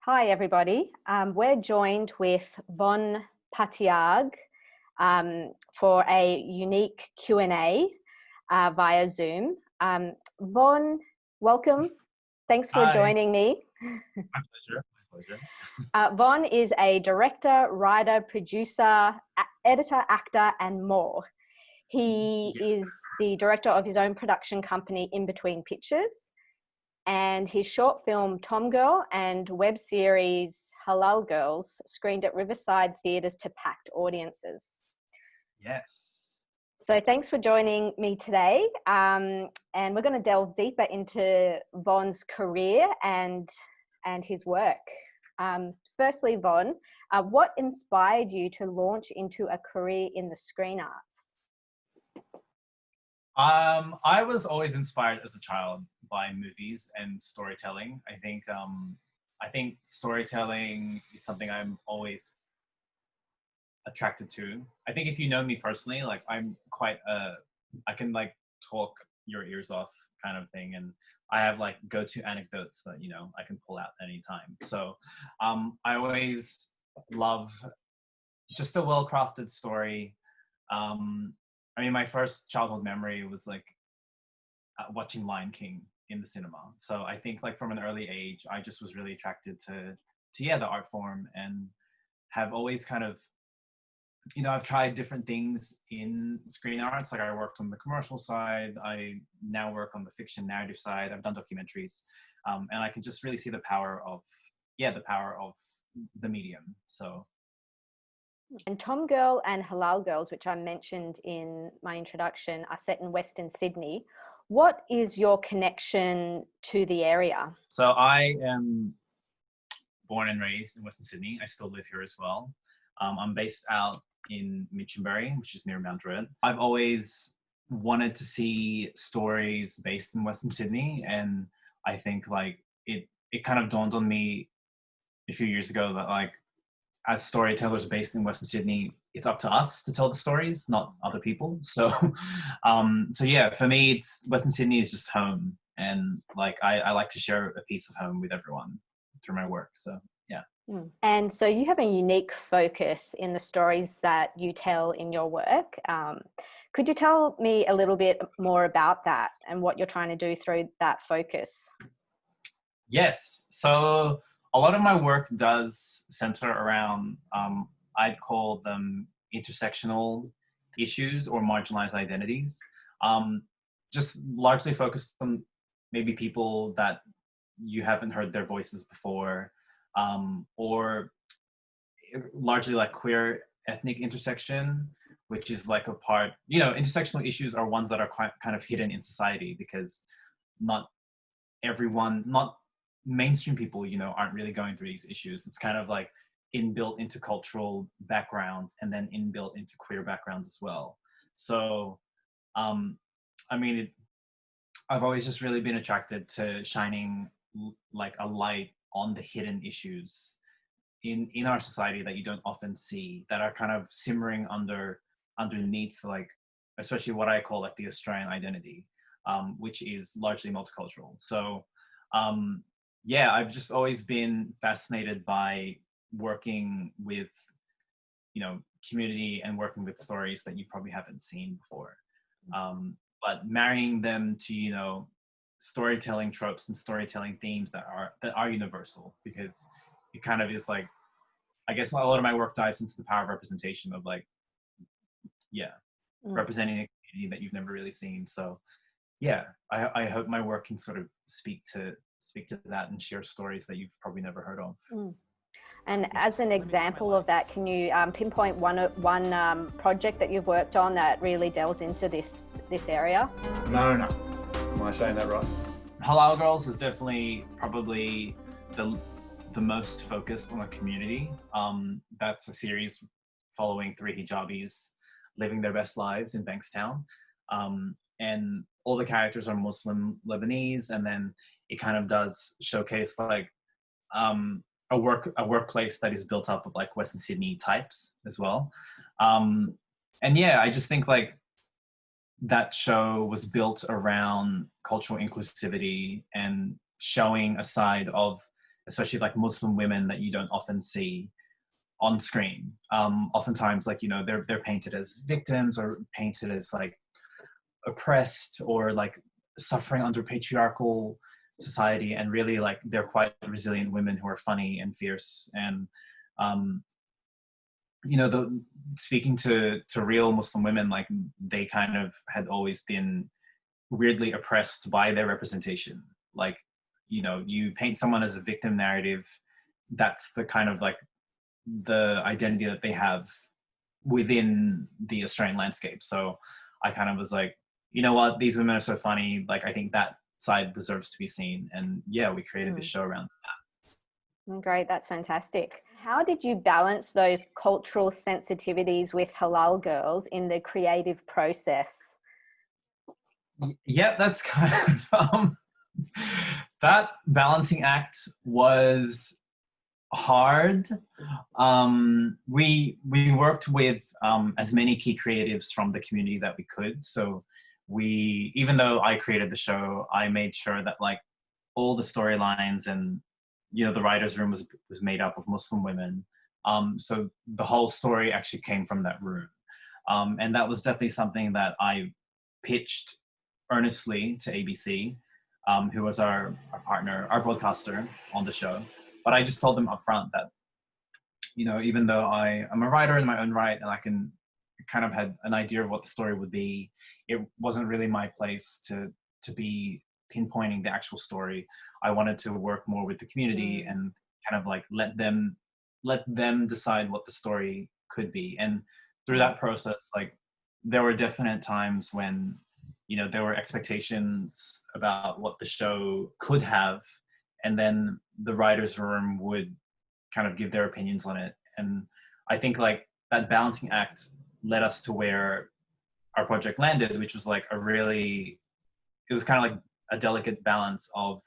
Hi, everybody. We're joined with Vonne Patiag for a unique Q&A via Zoom. Vonne, welcome. Thanks for Hi. joining me. My pleasure. My pleasure. Vonne is a director, writer, producer, editor, actor, and more. He is the director of his own production company, In Between Pictures, and his short film Tomgirl and web series Halal Gurls screened at Riverside theatres to packed audiences. Yes. So thanks for joining me today. And we're going to delve deeper into Vonne's career and his work. Firstly, Vonne, what inspired you to launch into a career in the screen arts? I was always inspired as a child by movies and storytelling. I think storytelling is something I'm always attracted to. I think if you know me personally, like I'm quite I can like talk your ears off kind of thing, and I have like go-to anecdotes that I can pull out anytime. So I always love just a well-crafted story. I mean, my first childhood memory was like watching Lion King in the cinema. So I think like from an early age, I just was really attracted to the art form, and have always kind of, I've tried different things in screen arts. Like I worked on the commercial side. I now work on the fiction narrative side. I've done documentaries, and I can just really see the power of the medium. So. And Tomgirl and Halal Girls, which I mentioned in my introduction, are set in Western Sydney. What is your connection to the area? So I am born and raised in Western Sydney. I still live here as well. I'm based out in Minchinbury, which is near Mount Druitt. I've always wanted to see stories based in Western Sydney, and I think like it kind of dawned on me a few years ago that like, as storytellers based in Western Sydney, it's up to us to tell the stories, not other people. So, so yeah, for me, it's Western Sydney is just home, and like I like to share a piece of home with everyone through my work. So yeah. And so you have a unique focus in the stories that you tell in your work. Could you tell me a little bit more about that and what you're trying to do through that focus? Yes. So a lot of my work does center around, I'd call them intersectional issues or marginalized identities. Just largely focused on maybe people that you haven't heard their voices before, or largely like queer ethnic intersection, which is like a part, intersectional issues are ones that are quite kind of hidden in society because not mainstream people, aren't really going through these issues. It's kind of like inbuilt into cultural backgrounds and then inbuilt into queer backgrounds as well. So, I mean, I've always just really been attracted to shining like a light on the hidden issues in our society that you don't often see, that are kind of simmering underneath, like, especially what I call like the Australian identity, which is largely multicultural. So, yeah, I've just always been fascinated by working with, community and working with stories that you probably haven't seen before. But marrying them to, storytelling tropes and storytelling themes that are universal, because it kind of is like, I guess a lot of my work dives into the power of representation of like, representing a community that you've never really seen. So yeah, I hope my work can sort of speak to that and share stories that you've probably never heard of. And as an example of that, can you pinpoint one project that you've worked on that really delves into this area? No. Am I saying that right? Halal Girls is definitely probably the most focused on a community. That's a series following 3 hijabis living their best lives in Bankstown. And all the characters are Muslim Lebanese, and then it kind of does showcase like a workplace that is built up of like Western Sydney types as well. And yeah, I just think like that show was built around cultural inclusivity and showing a side of especially like Muslim women that you don't often see on screen. Oftentimes, like, you know, they're painted as victims or painted as like oppressed or like suffering under patriarchal society, and really like they're quite resilient women who are funny and fierce. And you know, speaking to real Muslim women, like they kind of had always been weirdly oppressed by their representation. Like, you know, you paint someone as a victim narrative, that's the kind of like the identity that they have within the Australian landscape. So I kind of was like, you know what, these women are so funny, like I think that side deserves to be seen. And yeah, we created this show around that. Great, that's fantastic. How did you balance those cultural sensitivities with Halal Girls in the creative process? Yeah, that's kind of that balancing act was hard. We worked with as many key creatives from the community that we could. So we, even though I created the show, I made sure that like all the storylines and, you know, the writers' room was made up of Muslim women. So the whole story actually came from that room. And that was definitely something that I pitched earnestly to ABC, who was our partner, our broadcaster on the show. But I just told them upfront that, you know, even though I am a writer in my own right and I can kind of had an idea of what the story would be, it wasn't really my place to be pinpointing the actual story. I wanted to work more with the community and kind of like let them decide what the story could be. And through that process, like there were definite times when, you know, there were expectations about what the show could have, and then the writers' room would kind of give their opinions on it. And I think like that balancing act led us to where our project landed, which was like it was kind of like a delicate balance of,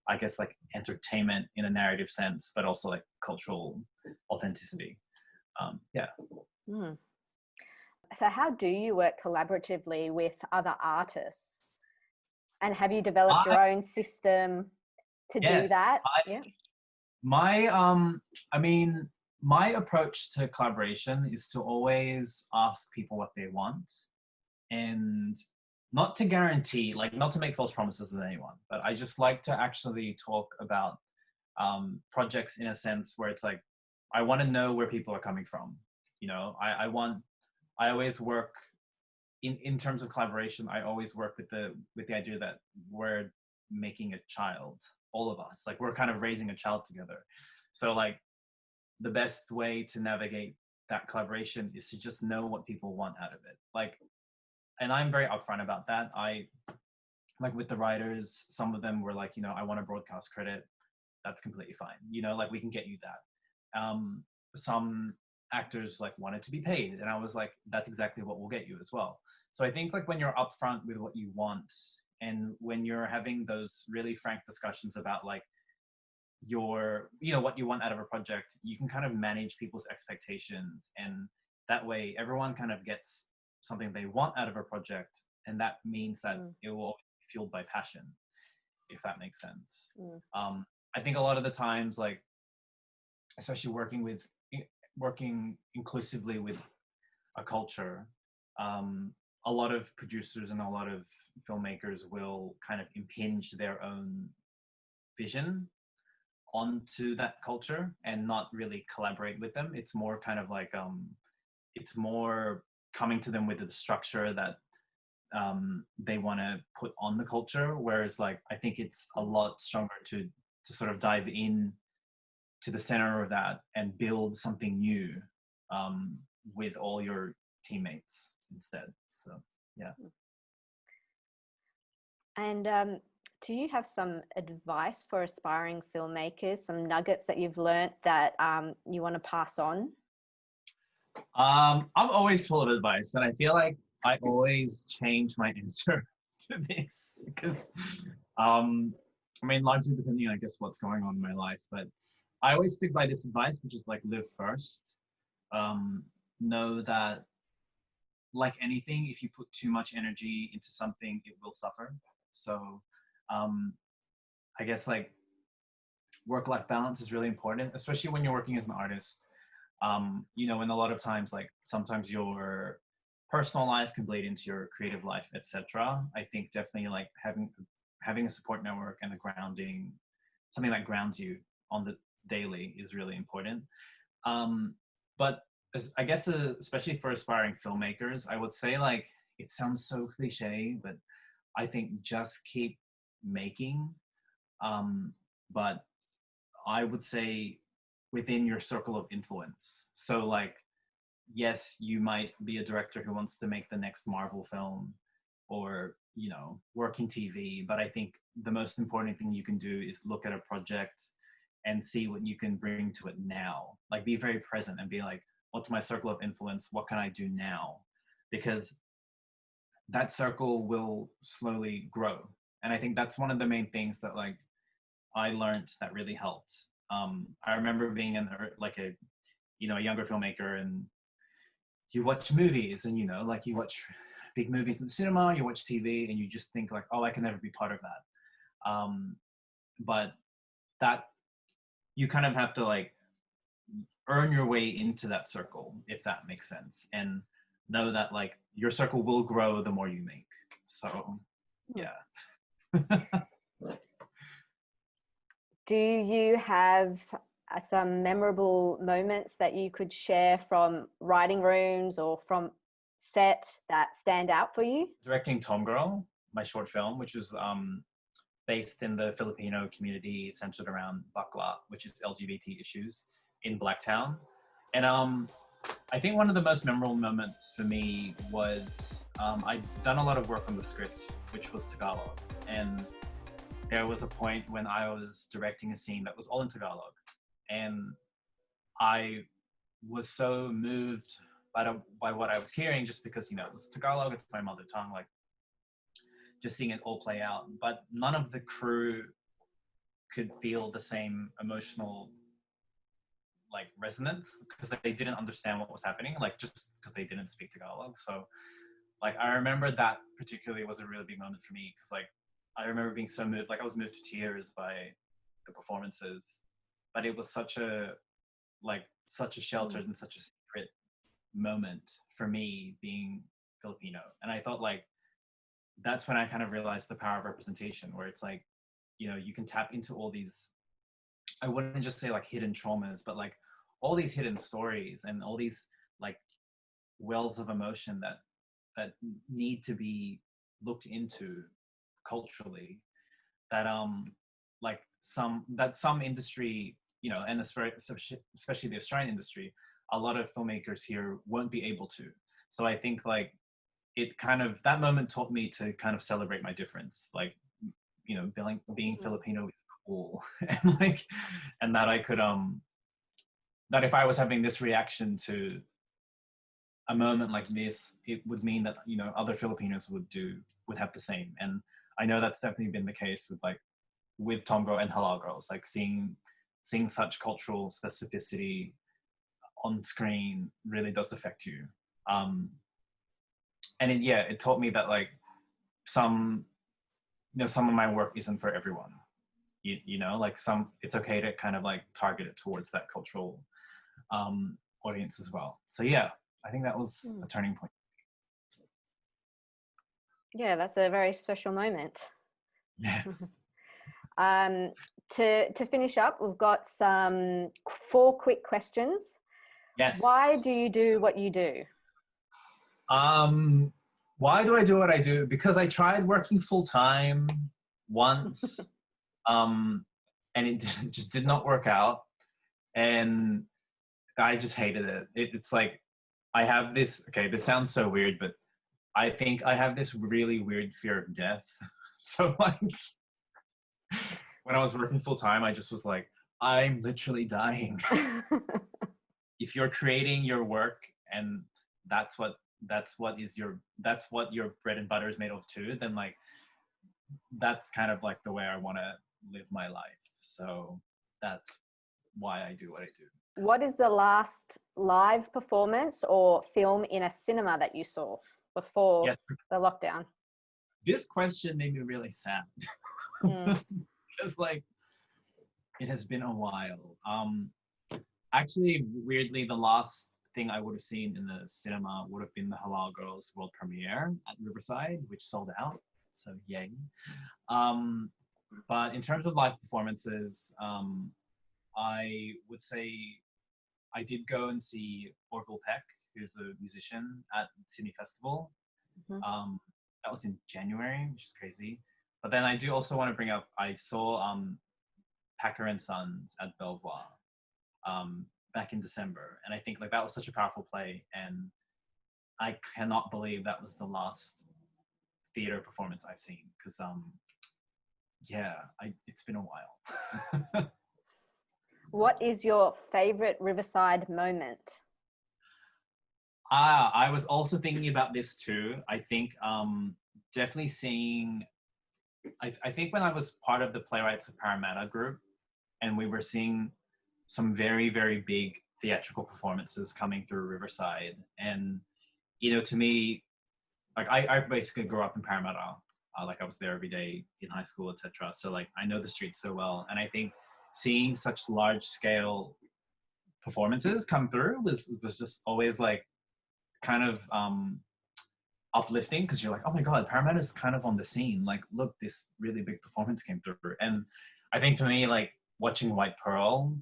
I guess, like entertainment in a narrative sense, but also like cultural authenticity. Yeah. So how do you work collaboratively with other artists? And have you developed your own system to do that? My approach to collaboration is to always ask people what they want, and not to guarantee, like not to make false promises with anyone, but I just like to actually talk about projects in a sense where it's like, I want to know where people are coming from. You know, I always work in terms of collaboration. I always work with the idea that we're making a child, all of us, like we're kind of raising a child together. So like the best way to navigate that collaboration is to just know what people want out of it. Like, and I'm very upfront about that. I like with the writers, some of them were like, you know, I want a broadcast credit. That's completely fine. You know, like we can get you that. Some actors like wanted to be paid, and I was like, that's exactly what we'll get you as well. So I think like when you're upfront with what you want, and when you're having those really frank discussions about like your, you know, what you want out of a project, you can kind of manage people's expectations, and that way everyone kind of gets something they want out of a project, and that means that it will be fueled by passion, if that makes sense. I think a lot of the times, like especially working inclusively with a culture, a lot of producers and a lot of filmmakers will kind of impinge their own vision onto that culture and not really collaborate with them. It's more kind of like it's more coming to them with the structure that they want to put on the culture, whereas like I think it's a lot stronger to sort of dive in to the center of that and build something new with all your teammates instead. So yeah. And do you have some advice for aspiring filmmakers, some nuggets that you've learnt that you want to pass on? I'm always full of advice, and I feel like I always change my answer to this because I mean, largely depending, I guess, what's going on in my life, but I always stick by this advice, which is like live first. Know that, like anything, if you put too much energy into something, it will suffer. So I guess like work-life balance is really important, especially when you're working as an artist. You know, and a lot of times, like sometimes your personal life can bleed into your creative life, etc. I think definitely like having a support network and a grounding, something that grounds you on the daily is really important. But I guess, especially for aspiring filmmakers, I would say, like, it sounds so cliche, but I think just keep making. But I would say within your circle of influence. So like, yes, you might be a director who wants to make the next Marvel film or, you know, work in TV. But I think the most important thing you can do is look at a project and see what you can bring to it now. Like, be very present and be like, what's my circle of influence? What can I do now? Because that circle will slowly grow. And I think that's one of the main things that like I learned that really helped. I remember being in like a, you know, a younger filmmaker, and you watch movies and, you know, like you watch big movies in the cinema, you watch TV, and you just think like, oh, I can never be part of that. But that you kind of have to like earn your way into that circle, if that makes sense, and know that like your circle will grow the more you make. So yeah. Do you have some memorable moments that you could share from writing rooms or from set that stand out for you? Directing Tomgirl, my short film, which was based in the Filipino community centered around bakla, which is LGBT issues in Blacktown. And I think one of the most memorable moments for me was I'd done a lot of work on the script, which was Tagalog. And there was a point when I was directing a scene that was all in Tagalog. And I was so moved by what I was hearing, just because, you know, it was Tagalog, it's my mother tongue, like just seeing it all play out. But none of the crew could feel the same emotional like resonance, because they didn't understand what was happening, like just because they didn't speak Tagalog. So like I remember that particularly was a really big moment for me, because like I remember being so moved, like I was moved to tears by the performances, but it was such a sheltered and such a secret moment for me being Filipino. And I thought like that's when I kind of realized the power of representation, where it's like, you know, you can tap into all these, I wouldn't just say like hidden traumas, but like all these hidden stories and all these like wells of emotion that need to be looked into culturally, that like some industry, you know, and especially the Australian industry, a lot of filmmakers here won't be able to. So I think like it kind of, that moment taught me to kind of celebrate my difference, like, you know, being Filipino is cool. And like, and that I could that if I was having this reaction to a moment like this, it would mean that, you know, other Filipinos would have the same. And I know that's definitely been the case with Tomgirl and Halal Gurls, like seeing such cultural specificity on screen really does affect you. And it taught me that like some of my work isn't for everyone. You know, like it's okay to kind of like target it towards that cultural audience as well. So yeah, I think that was a turning point. Yeah, that's a very special moment. Yeah. To finish up, we've got 4 quick questions. Yes. Why do you do what you do? Why do I do what I do? Because I tried working full time once, and it just did not work out, and I just hated it. It's like I have this. Okay, this sounds so weird, but I think I have this really weird fear of death. So like, when I was working full time, I just was like, I'm literally dying. If you're creating your work and that's what your bread and butter is made of too, then like that's kind of like the way I want to live my life. So that's why I do what I do. What is the last live performance or film in a cinema that you saw before the lockdown? This question made me really sad. Because like It has been a while. Actually, weirdly, the last thing I would have seen in the cinema would have been the Halal Girls world premiere at Riverside, which sold out. So yay. Um, but in terms of live performances, I would say I did go and see Orville Peck, who's a musician at Sydney Festival. Mhm. That was in January, which is crazy. But then I do also want to bring up, I saw Packer and Sons at Belvoir back in December. And I think like that was such a powerful play. And I cannot believe that was the last theater performance I've seen. Because it's been a while. What is your favorite Riverside moment? I was also thinking about this too. I think definitely seeing, I think when I was part of the Playwrights of Parramatta group and we were seeing some very, very big theatrical performances coming through Riverside. And, you know, to me, like I basically grew up in Parramatta. Like I was there every day in high school, etc. So like I know the streets so well. And I think seeing such large scale performances come through was just always like kind of uplifting because you're like, oh my God, Parramatta's kind of on the scene. Like, look, this really big performance came through. And I think for me, like watching White Pearl,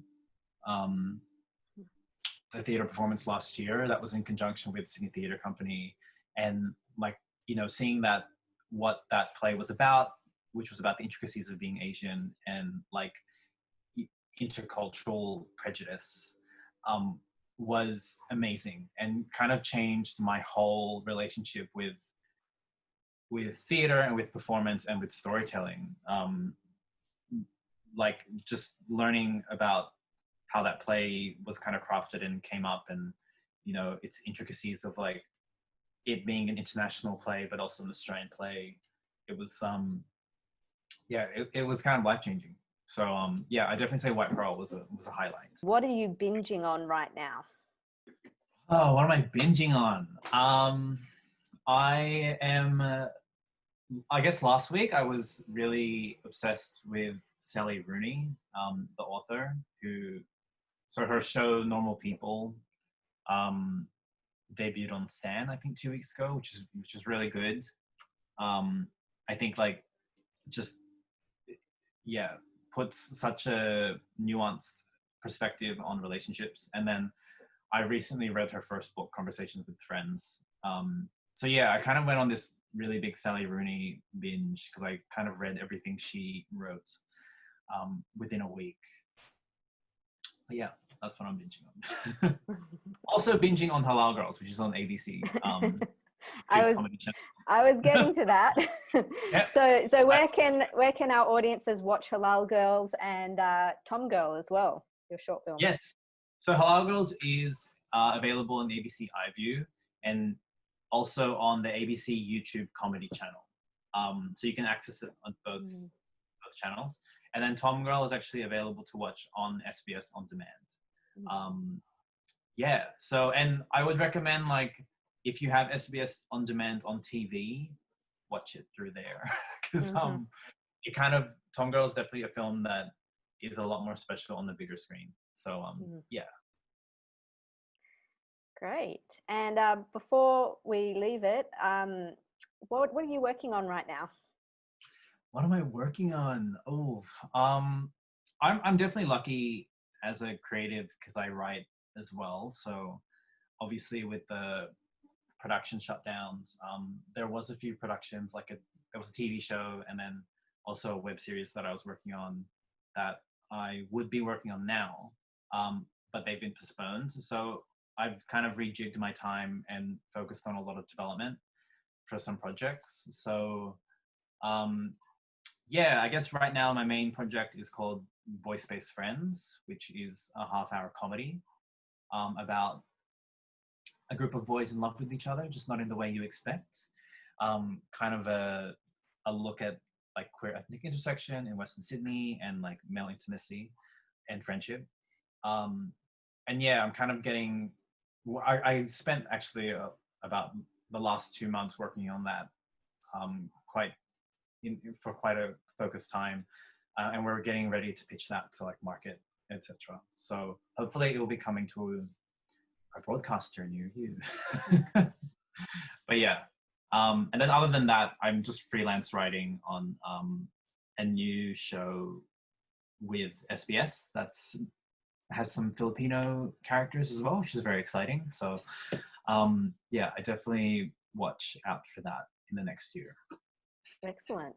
the theater performance last year that was in conjunction with Sydney Theatre Company, and like, you know, seeing that what that play was about, which was about the intricacies of being Asian and like intercultural prejudice, was amazing and kind of changed my whole relationship with theater and with performance and with storytelling. Like just learning about how that play was kind of crafted and came up, and you know its intricacies of like it being an international play but also an Australian play. It was it was kind of life-changing. So I definitely say White Pearl was a highlight. What are you binging on right now? Oh, what am I binging on? I am I guess last week I was really obsessed with Sally Rooney, the author, so her show Normal People debuted on Stan, I think 2 weeks ago, which is really good. I think like just puts such a nuanced perspective on relationships. And then I recently read her first book, Conversations with Friends. So I kind of went on this really big Sally Rooney binge because I kind of read everything she wrote within a week. But that's what I'm binging on. Also binging on Halal Girls, which is on ABC. I was getting to that. Yeah. So where can our audiences watch Halal Girls and Tomgirl as well, your short film? Yes. So Halal Girls is available on ABC iView and also on the ABC YouTube comedy channel. So you can access it on both channels. And then Tomgirl is actually available to watch on SBS On Demand. So, and I would recommend, like, if you have SBS On Demand on TV, watch it through there. Because it kind of, Tomgirl is definitely a film that is a lot more special on the bigger screen. So, Great. And before we leave it, what are you working on right now? What am I working on? I'm definitely lucky as a creative because I write as well. So obviously with the production shutdowns, there was a few productions, there was a TV show and then also a web series that I was working on that I would be working on now, but they've been postponed. So I've kind of rejigged my time and focused on a lot of development for some projects. So I guess right now my main project is called Voice Based Friends, which is a half-hour comedy about a group of boys in love with each other, just not in the way you expect. Kind of a look at like queer ethnic intersection in Western Sydney and like male intimacy and friendship. I'm kind of getting, I spent actually about the last 2 months working on that for quite a focused time. and we're getting ready to pitch that to like market, etc. So hopefully it will be coming to a broadcaster near you. But yeah, and then other than that, I'm just freelance writing on a new show with SBS that's has some Filipino characters as well, which is very exciting. So yeah, I definitely watch out for that in the next year. Excellent.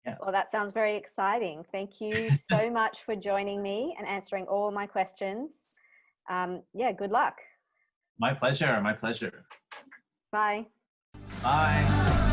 Yeah. Well, that sounds very exciting. Thank you so much for joining me and answering all my questions. Yeah, good luck. My pleasure. My pleasure. Bye. Bye.